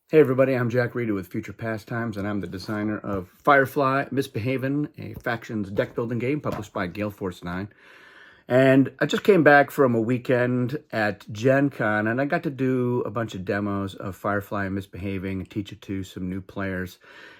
Hey everybody, I'm Jack Reedy with Future Pastimes, and I'm the designer of Firefly, Misbehavin, a factions deck building game published by Gale Force 9. And I just came back from a weekend at Gen Con, and I got to do a bunch of demos of Firefly and Misbehaving and teach it to some new players.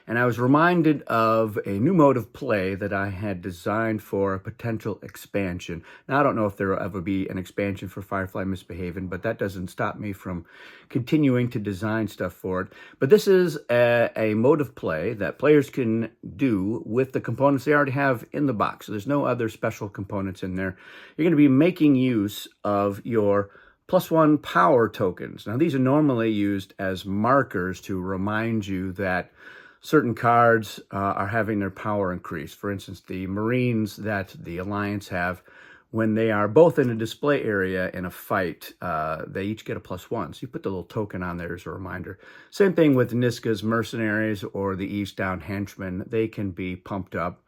And I was reminded of a new mode of play that I had designed for a potential expansion. Now, I don't know if there will ever be an expansion for Firefly Misbehaving, but that doesn't stop me from continuing to design stuff for it. But this is a mode of play that players can do with the components they already have in the box. So there's no other special components in there. You're going to be making use of your +1 power tokens. Now, these are normally used as markers to remind you that certain cards are having their power increase. For instance, the Marines that the Alliance have, when they are both in a display area in a fight, they each get a +1. So you put the little token on there as a reminder. Same thing with Niska's Mercenaries or the East Down Henchmen. They can be pumped up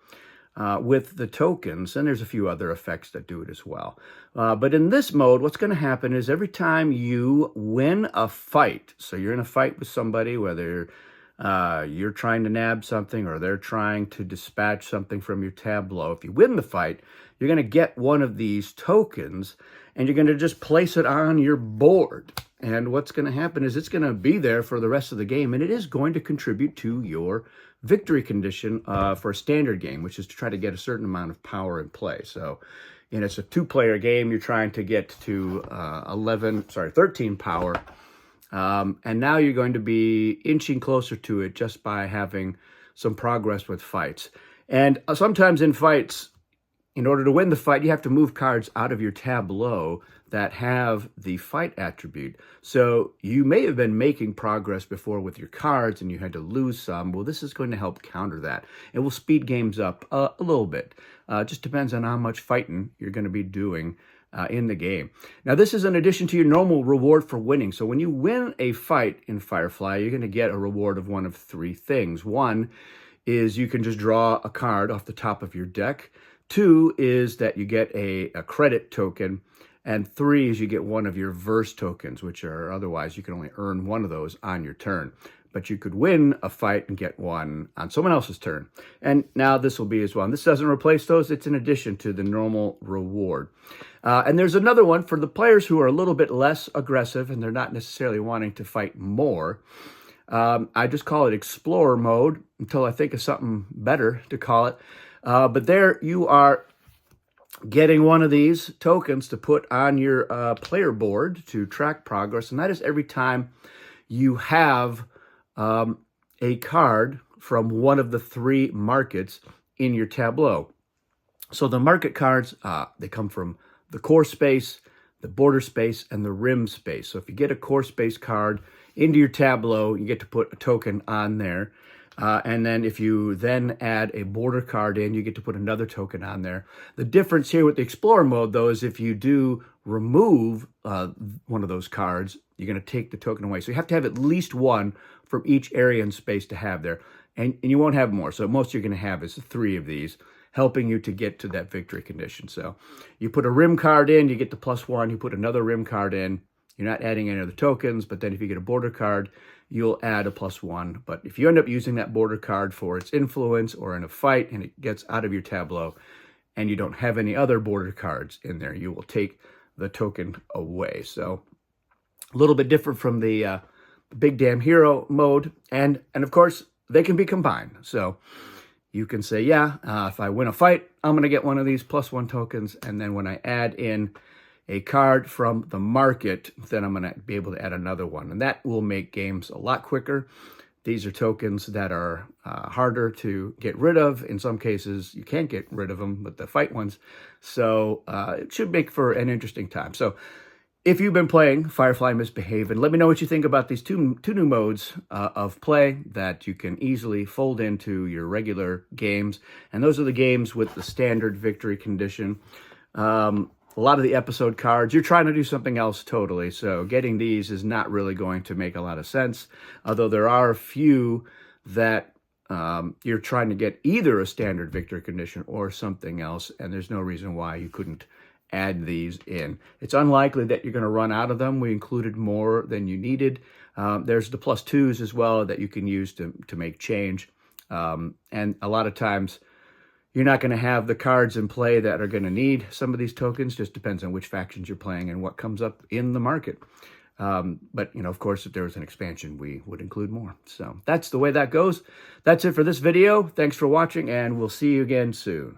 with the tokens, and there's a few other effects that do it as well. But in this mode, what's going to happen is every time you win a fight, so you're in a fight with somebody, whether you're trying to nab something or they're trying to dispatch something from your tableau, if you win the fight, you're going to get one of these tokens, and you're going to just place it on your board. And what's going to happen is it's going to be there for the rest of the game, and it is going to contribute to your victory condition for a standard game, which is to try to get a certain amount of power in play. So, it's a two-player game. You're trying to get to 13 power. And now you're going to be inching closer to it just by having some progress with fights. And sometimes in fights, in order to win the fight, you have to move cards out of your tableau that have the fight attribute. So you may have been making progress before with your cards and you had to lose some. Well, this is going to help counter that. It will speed games up a little bit. Just depends on how much fighting you're going to be doing in the game. Now, this is in addition to your normal reward for winning. So when you win a fight in Firefly, you're going to get a reward of one of three things. One is you can just draw a card off the top of your deck. Two is that you get a credit token. And three is you get one of your verse tokens, which are otherwise you can only earn one of those on your turn. But you could win a fight and get one on someone else's turn. And now this will be as well. And this doesn't replace those. It's in addition to the normal reward. And there's another one for the players who are a little bit less aggressive and they're not necessarily wanting to fight more. I just call it Explorer mode until I think of something better to call it. But there you are getting one of these tokens to put on your player board to track progress. And that is every time you have a card from one of the three markets in your tableau. So the market cards, they come from the core space, the border space, and the rim space. So if you get a core space card into your tableau, you get to put a token on there. And then if you then add a border card in, you get to put another token on there. The difference here with the Explorer mode, though, is if you do remove one of those cards, you're going to take the token away. So you have to have at least one from each area and space to have there. And you won't have more. So most you're going to have is three of these, helping you to get to that victory condition. So you put a rim card in, you get the +1. You put another rim card in. You're not adding any other tokens, but then if you get a border card, you'll add a +1. But if you end up using that border card for its influence or in a fight and it gets out of your tableau and you don't have any other border cards in there, you will take the token away. So a little bit different from the Big Damn Hero mode. And of course, they can be combined. So you can say, yeah, if I win a fight, I'm going to get one of these +1 tokens. And then when I add in a card from the market, then I'm going to be able to add another one. And that will make games a lot quicker. These are tokens that are harder to get rid of. In some cases, you can't get rid of them, but the fight ones. So it should make for an interesting time. So if you've been playing Firefly Misbehavin, let me know what you think about these two new modes of play that you can easily fold into your regular games. And those are the games with the standard victory condition. A lot of the episode cards, you're trying to do something else totally. So getting these is not really going to make a lot of sense. Although there are a few that you're trying to get either a standard victory condition or something else. And there's no reason why you couldn't add these in. It's unlikely that you're going to run out of them. We included more than you needed. There's the +2s as well that you can use to make change. And a lot of times you're not going to have the cards in play that are going to need some of these tokens. Just depends on which factions you're playing and what comes up in the market. But, of course, if there was an expansion, we would include more. So that's the way that goes. That's it for this video. Thanks for watching, and we'll see you again soon.